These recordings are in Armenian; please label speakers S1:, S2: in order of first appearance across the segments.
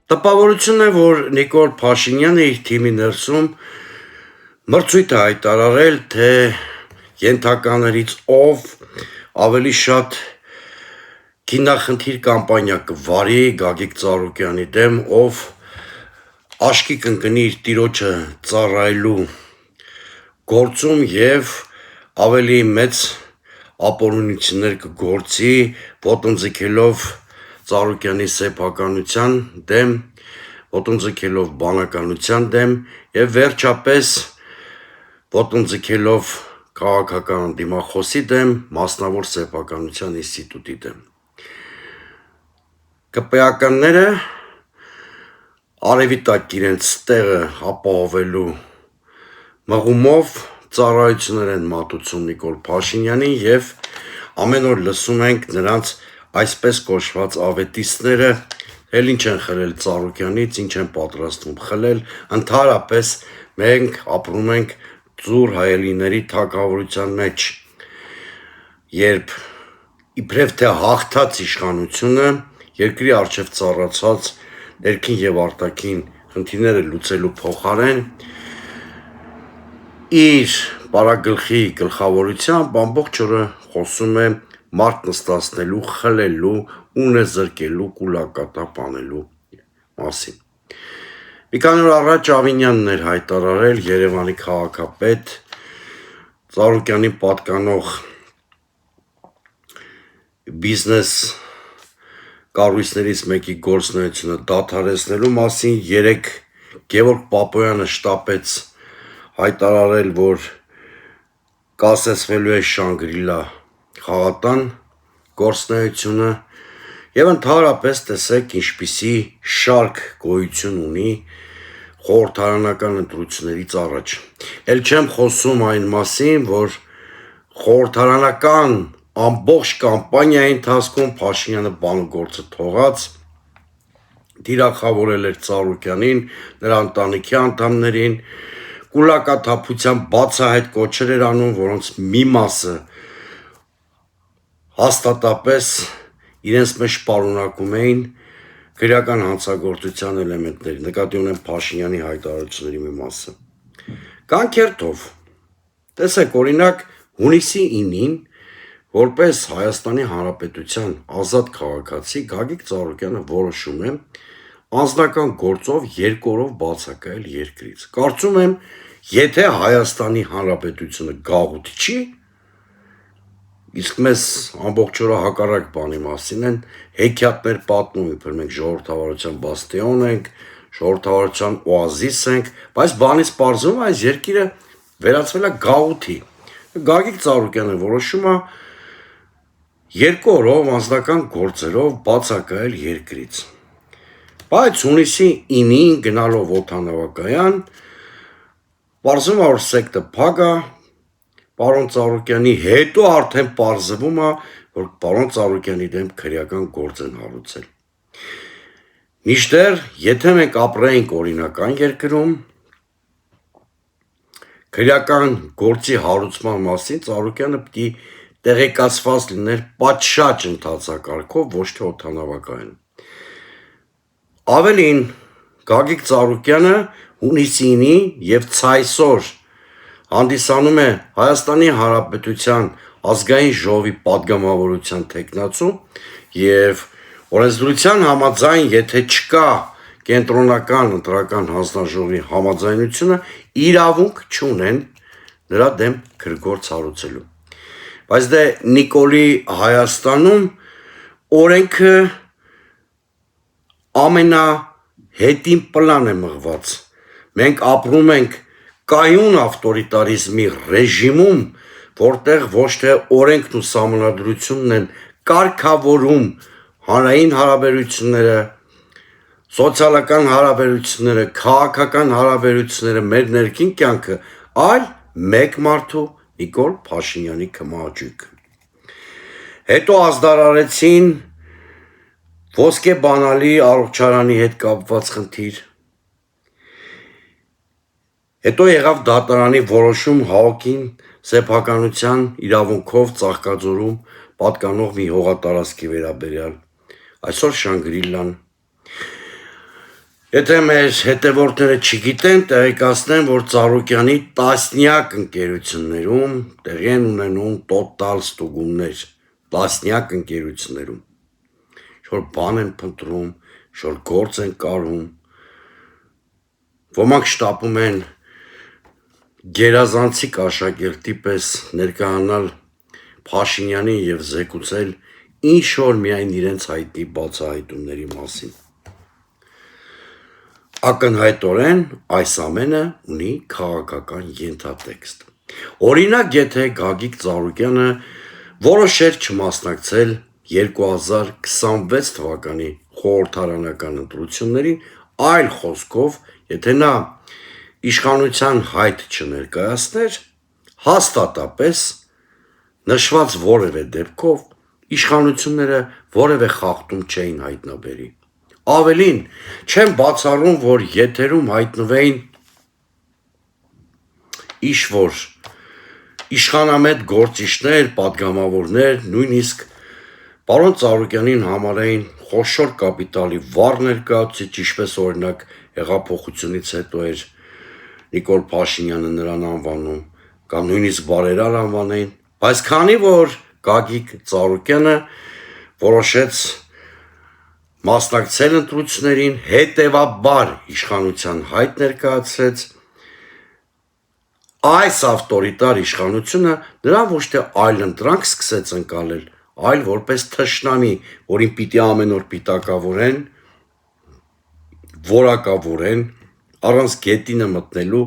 S1: Տպավորությունն է, որ Նիկոլ Փաշինյանը իր թիմի ներսում մրցույթ է հայտարարել, թե ենթականերից ով ավելի շատ քինախնդիր կամպանիա կվարի Գագիկ Ծառուկյանի դեմ, ով աշկի կընկնի իր տիրոջը ծառայելու գործում եւ ավելի մեծ ապօրինություններ կգործի, ոտնձգելով Ծառուկյանի սեփականության դեմ, ոտնձգելով բանականության դեմ եւ վերջապես ոտնձգելով քաղաքական դիմախոսի դեմ, մասնավոր սեփականության ինստիտուտի դեմ։ ԿՊԱ-ականները արևի տակ իրենց տեղը ապահովելու մղումով ծառայություններ են մատուցում Նիկոլ Փաշինյանին եւ ամեն օր լսում ենք նրանց այսպես կոչված ավետիստները, էլ ինչ են խլել Ծառուկյանից, ինչ են պատրաստվում խլել, ընդհանրապես մենք ապրում ենք ծուր հայելիների թագավորության մեջ, երբ իբրև թե հաղթած իշխանությունը երկրի առջև ծառացած ներքին եւ արտաքին խնդիրները լուծելու փոխարեն իր պարագլխի գլխավորությամբ ամբողջ օրը խոսում է մարդ նստացնելու, խլելու, ունը զրկելու, կուլակատապ անելու մասին։ Մի քանի օր առաջ Ավինյանն էր հայտարարել, Երևանի քաղաքապետ, Ծառուկյանին պատկանող բիզնես կառույցներից մեկի գործունեությունը դադարեցնելու մասին, երեկ Գևորգ Պապոյանը շտապեց հայտարարել, որ կասեցվելու է Շանգրիլա խաղատան գործունեությունը եւ ընդհանրապես տեսեք ինչպիսի շարք գոյություն ունի խորհրդարանական ընտրություններից առաջ։ Էլ չեմ խոսում այն մասին, որ խորհրդարանական ամբողջ կամպանիայի ընթացքում Փաշինյանը բանուգործը թողած դիրախավորել էր Ծառուկյանին, նրա ընտանիքի անդամներին, կուլակաթափության բացահայտ կոչեր էր անում, որոնց մի մասը հաստատապես իրենց մեջ պարունակում էին քրեական հանցագործության էլեմենտներ, նկատի ունեմ Փաշինյանի հայտարարությունների մի մասը։ Կանքերթով, տեսեք, օրինակ հունիսի 9-ին, որպես Հայաստանի Հանրապետության ազատ քաղաքացի, Գագիկ Ծառուկյանը որոշում է անձնական գործով 2 օրով բացակայել երկրից։ Կարծում եմ, եթե Հայաստանի Հանրապետությունը գաղութ չի, իսկ մեզ ամբողջ օրը հակառակ բանի մասին են հեքիաթներ պատմում, իբր մենք ժողովրդավարության բաստիոն ենք, ժողովրդավարության օազիս ենք, բայց բանից պարզվում է այս երկիրը վերածվել է գաղութի։ Գագիկ Ծառուկյանը որոշում է 2 օրով անձնական գործերով բացակայել երկրից։ Բայց հունիսի 9-ին գնալով օդանավակայան, պարզվում է, որ սեկտը փակ է, պարոն Ծառուկյանի հետո արդեն պարզվում է, որ պարոն Ծառուկյանի դեմ քրեական գործ են հարուցել։ Մինչդեռ, եթե մենք ապրեինք օրինական երկրում, քրեական գործի հարուցման մասին Ծառուկյանը պիտի տեղեկացված լիներ պատշաճ ընթացակարգով, ոչ թե օդանավակայանում։ Ավելին, Գագիկ Ծառուկյանը հունիսի 9-ի եւ ցայսօր հանդիսանում է Հայաստանի Հանրապետության ազգային ժողովի պատգամավորության թեկնածու եւ օրենսդրության համաձայն, եթե չկա կենտրոնական ընտրական հանձնաժողովի համաձայնությունը, իրավունք չունեն նրա դեմ քրգործ հարուցելու։ Բայց դե Նիկոլի Հայաստանում օրենքը ամենահետին պլան է մղված։ Մենք ապրում ենք կայուն ավտորիտարիզմի ռեժիմում, որտեղ ոչ թե օրենքն ու սահմանադրությունն են կարգավորում հանրային հարաբերությունները, սոցիալական հարաբերությունները, քաղաքական հարաբերությունները, մեր ներքին կյանքը, այլ մեկ մարդու Նիկոլ Փաշինյանի քմահաճույքը։ Հետո ազդարարեցին ոսկե բանալի առողջարանի հետ կապված խնդիր։ Հետո եղավ դատարանի որոշում ՀԱՕԿ-ին սեփականության իրավունքով Ծաղկաձորում պատկանող մի հողատարածքի վերաբերյալ, այսօր Շանգրիլան։ Եթե մեր հետևորդները չգիտեն, տեղեկացնեմ, որ Ծառուկյանի տասնյակ ընկերություններում տեղի են ունենում տոտալ ստուգումներ, տասնյակ ընկերություններում, որ բան են փնտրում, որ գործ են կարում, ոմանք շտապում են գերազանցիկ աշակերտի պես ներկայանալ Փաշինյանին եւ զեկուցել ինչ որ միայն իրենց հայտնի բացահայտումների մասին։ Ակնհայտորեն այս ամենը ունի քաղաքական ենթատեքստ։ Օրինակ, եթե Գագիկ Ծառուկյանը որոշեր չմասնակցել 2026 թվականի խորհրդարանական ընտրություններին, այլ խոսքով, եթե նա իշխանության հայտ չներկայացներ, հաստատապես նշված որևէ դեպքով իշխանությունները որևէ խախտում չէին հայտնաբերի։ Ավելին, չեմ բացառում, որ եթերում հայտնվեին ինչ-որ իշխանամետ գործիչներ, պատգամավորներ, նույնիսկ պարոն Ծառուկյանին համարային խոշոր կապիտալի վառ ներկայացուցիչ, ինչպես օրինակ հեղափոխությունից հետո էր Նիկոլ Փաշինյանը նրան անվանում, կամ նույնիսկ բարերար անվանեին, բայց քանի որ Գագիկ Ծառուկյանը որոշեց մասնակցել ընտրություններին, հետևաբար իշխանության հայտ ներկայացրեց, այս ավտորիտար իշխանությունը նրան ոչ թե այլընտրանք սկսեց ընկալել, այլ որպես թշնամի, որին պիտի ամեն օր պիտակավորեն, որակավորեն, առանց գետինը մտնելու,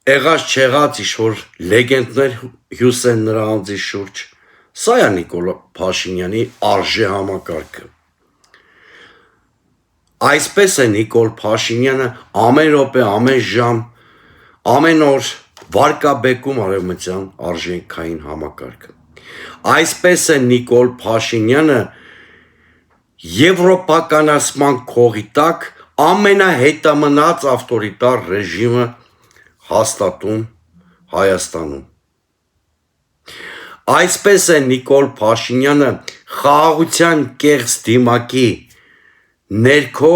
S1: եղած չեղած ինչ-որ լեգենդներ հյուսեն նրա անձի շուրջ, սա է Նիկոլ Փաշինյանի արժե համակարգը։ Այսպես է Նիկոլ Փաշինյանը ամեն րոպե, ամեն ժամ, ամեն օր վարկաբեկում արևմտյան արժեքային համակարգը։ Այսպես է Նիկոլ Փաշինյանը եվրոպականացման քողի տակ ամենահետամնաց ավտորիտար ռեժիմը հաստատում Հայաստանում։ Այսպես է Նիկոլ Փաշինյանը խաղաղության կեղծ դիմակի ներքո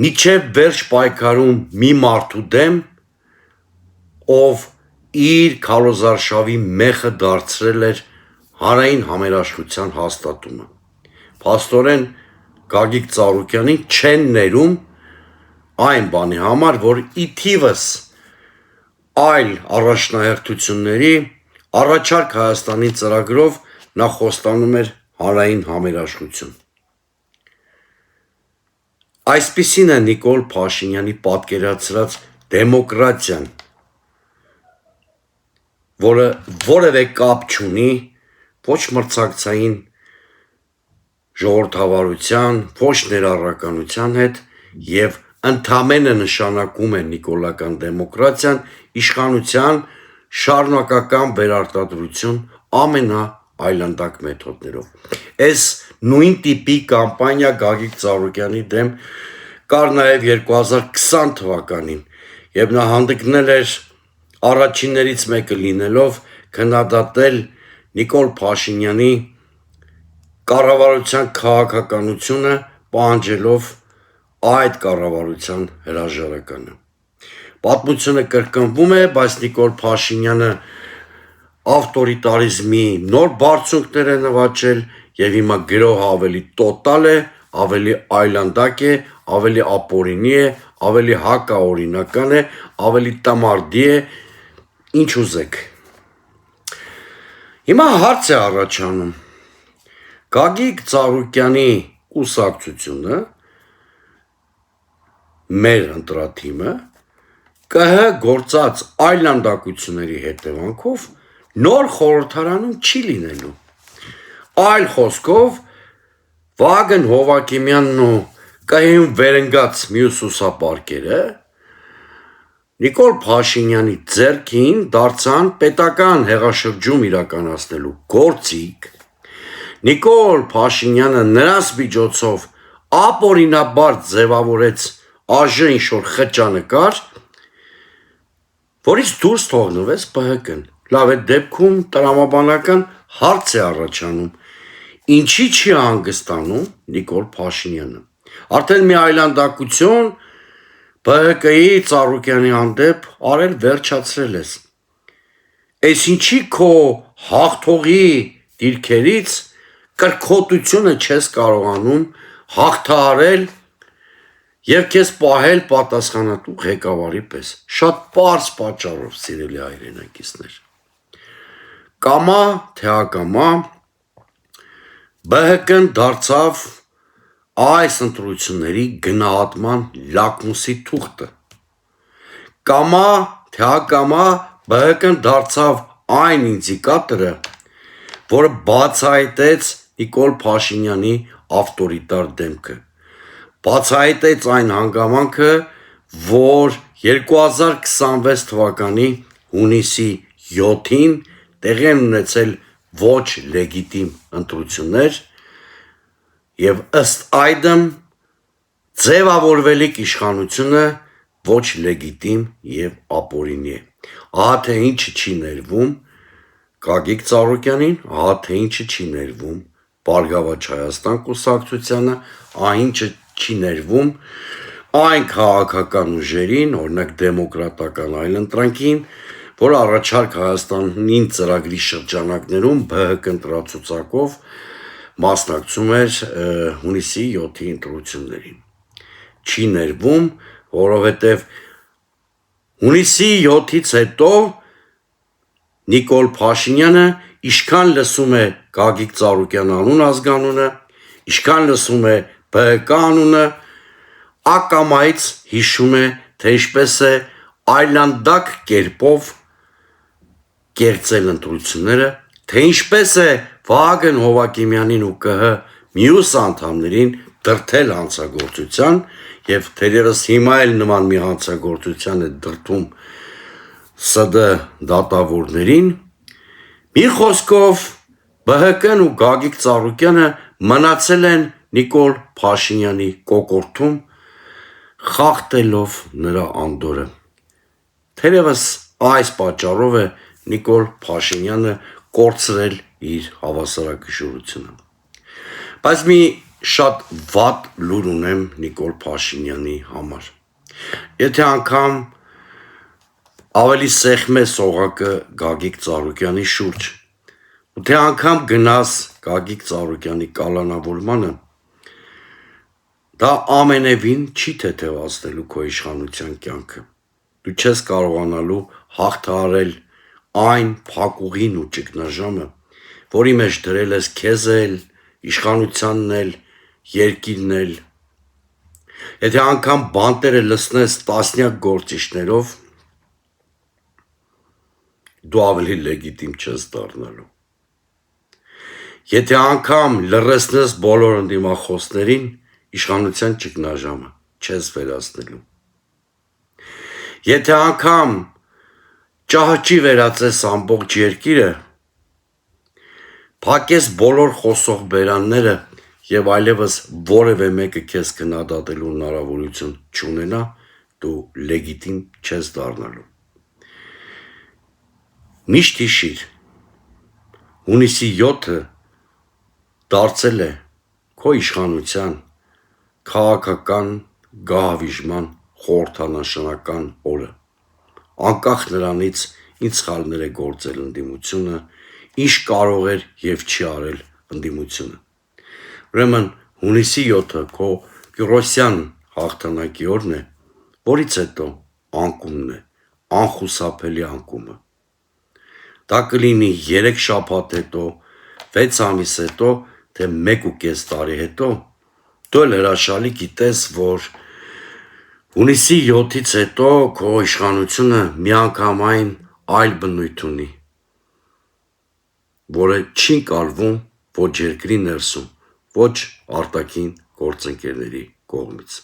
S1: մինչև վերջ պայքարում մի մարդու դեմ, ով իր քարոզարշավի մեխը դարձրել էր հանրային համերաշխության հաստատումը։ Փաստորեն Գագիկ Ծառուկյանին չեն ներում այն բանի համար, որ ի թիվս այլ առաջնահերթությունների առաջարկ Հայաստանի ծրագրով նա խոստանում էր հանրային համերաշխություն։ Այսպիսին է Նիկոլ Փաշինյանի պատկերացրած դեմոկրատիան, որը որևէ կապ չունի ոչ մրցակցային ժողովրդավարության, ոչ ներառականության հետ եւ ընդամենը նշանակում է նիկոլական դեմոկրատիան իշխանության շարունակական վերարտադրություն ամենաայլանդակ մեթոդներով։ Այս նույն տիպի կամպանիա Գագիկ Ծառուկյանի դեմ կար նաև 2020 թվականին, եւ նա հանդգնել էր առաջիններից մեկը լինելով քննադատել Նիկոլ Փաշինյանի կառավարության քաղաքականությունը, պահանջելով այդ կառավարության հրաժարականը։ Պատմությունը կրկնվում է, բայց Նիկոլ Փաշինյանը ավտորիտարիզմի նոր բարձունքներ է նվաճել եւ հիմա գրոհը ավելի տոտալ է, ավելի այլանդակ է, ավելի ապօրինի է, ավելի հակաօրինական է, ավելի տամարդի է, ինչ ուզեք։ Հիմա հարց է առաջանում. Գագիկ Ծառուկյանի կուսակցությունը, մեր ընտրաթիմը, ԿՀ գործած այլանդակությունների հետևանքով նոր խորհրդարանում չի լինելու։ Այլ խոսքով, Վագն Հովակիմյանն ու ԿՀ-ում վերընկած մյուս ուսապարկերը Նիկոլ Փաշինյանի ձեռքին դարձան պետական հեղաշրջում իրականացնելու գործիք, Նիկոլ Փաշինյանը նրանց միջոցով ապօրինաբար ձևավորեց ԱԺ ինչ-որ խճանկար, որից դուրս թողնվեց ՊՀԿ-ն։ Լավ, այդ դեպքում տրամաբանական հարց է առաջանում. Ինչի չի հանգստանում Նիկոլ Փաշինյանը։ Արդեն մի այլանդակություն ԲՀԿ-ի Ծառուկյանի հանդեպ արել վերջացրել ես։ Էս ինչի քո հաղթողի դիրքերից կրքոտությունը չես կարողանում հաղթահարել եւ քեզ պահել պատասխանատու ղեկավարի պես։ Շատ պարզ պատճառով, սիրելի հայրենակիցներ։ Կամա թե ակամա ԲՀԿ-ն դարձավ այս ընտրությունների գնահատման լակմուսի թուղթը։ Կամա թե ակամա ԲՀԿ-ն դարձավ այն ինդիկատորը, որը բացահայտեց Նիկոլ Փաշինյանի ավտորիտար դեմքը։ Բացահայտեց այն հանգամանքը, որ 2026 թվականի հունիսի 7-ին տեղի են ունեցել ոչ լեգիտիմ ընտրություններ եւ ըստ այդմ ձևավորվելիք իշխանությունը ոչ լեգիտիմ եւ ապօրինի է։ Ահա թե ինչը չի ներվում Գագիկ Ծառուկյանին, ահա թե ինչը չի ներվում Բարգավաճ Հայաստան կուսակցությանը, ահա ինչը չի ներվում այն քաղաքական ուժերին, օրինակ դեմոկրատական այլընտրանքին, որ առաջարկ Հայաստանին ծրագրի շրջանակներում ԲՀԿ ընտրացուցակով մասնակցում էր հունիսի 7-ի ընտրություններին։ Չի ներվում, որովհետև հունիսի 7-ից հետո Նիկոլ Փաշինյանը ինչքան լսում է Գագիկ Ծառուկյան անուն ազգանունը, ինչքան լսում է ԲՀԿ անունը, ակամայից հիշում է, թե ինչպես է այլանդակ կերպով կերծել ընտրությունները, թե ինչպես է Վահագն Հովակիմյանին ու ԿՀ մյուս անդամներին դրդել հանցագործության եւ թերևս հիմա էլ նման մի հանցագործության է դրդում ՍԴ դատավորներին։ Մի խոսքով ԲՀԿ-ն ու Գագիկ Ծառուկյանը մնացել են Նիկոլ Փաշինյանի կոկորդում, խախտելով նրա անդորը։ Թերևս այս պատճառով է Նիկոլ Փաշինյանը կորցրել իր հավասարակշռությունը։ Բայց մի շատ վատ լուր ունեմ Նիկոլ Փաշինյանի համար։ Եթե անգամ ավելի սեղմես օղակը Գագիկ Ծառուկյանի շուրջ, ու թե անգամ գնաս Գագիկ Ծառուկյանի կալանավորմանը, դա ամենևին չի թեթևացնելու քո իշխանության կյանքը։ Դու չես կարողանալու հաղթահարել այն փակուղին ու ճգնաժամը, որի մեջ դրել ես քեզ էլ, իշխանությանն էլ, երկիրն էլ։ Եթե անգամ բանտերը լցնես տասնյակ գործիչներով, դու ավելի լեգիտիմ չես դառնալու։ Եթե անգամ լռեցնես բոլոր ընդդիմախոսներին, իշխանության ճգնաժամը չես վերացնելու։ Եթե անգամ ճահճի վերածես ամբողջ երկիրը, փակես բոլոր խոսող բերանները եւ այլևս որևէ մեկը քեզ քննադատելու հնարավորություն չունենա, դու լեգիտիմ չես դառնալու։ Միշտ հիշիր, հունիսի 7-ը դարձել է քո իշխանության քաղաքական գահավիժման խորհրդանշանական օրը, անկախ նրանից ինչ սխալներ է գործել ընդդիմությունը, ինչ կարող էր եւ չի արել ընդդիմությունը։ Ուրեմն հունիսի 7-ը քո Պիրոսյան հաղթանակի օրն է, որից հետո անկումն է, անխուսափելի անկումը։ Դա կլինի 3 շաբաթ հետո, 6 ամիս հետո, թե 1.5 տարի հետո, դու էլ հրաշալի գիտես, որ հունիսի 7-ից հետո քո իշխանությունը միանգամայն այլ բնույթ ունի, որը չի ընկալվում ոչ երկրի ներսում, ոչ արտաքին գործընկերների կողմից։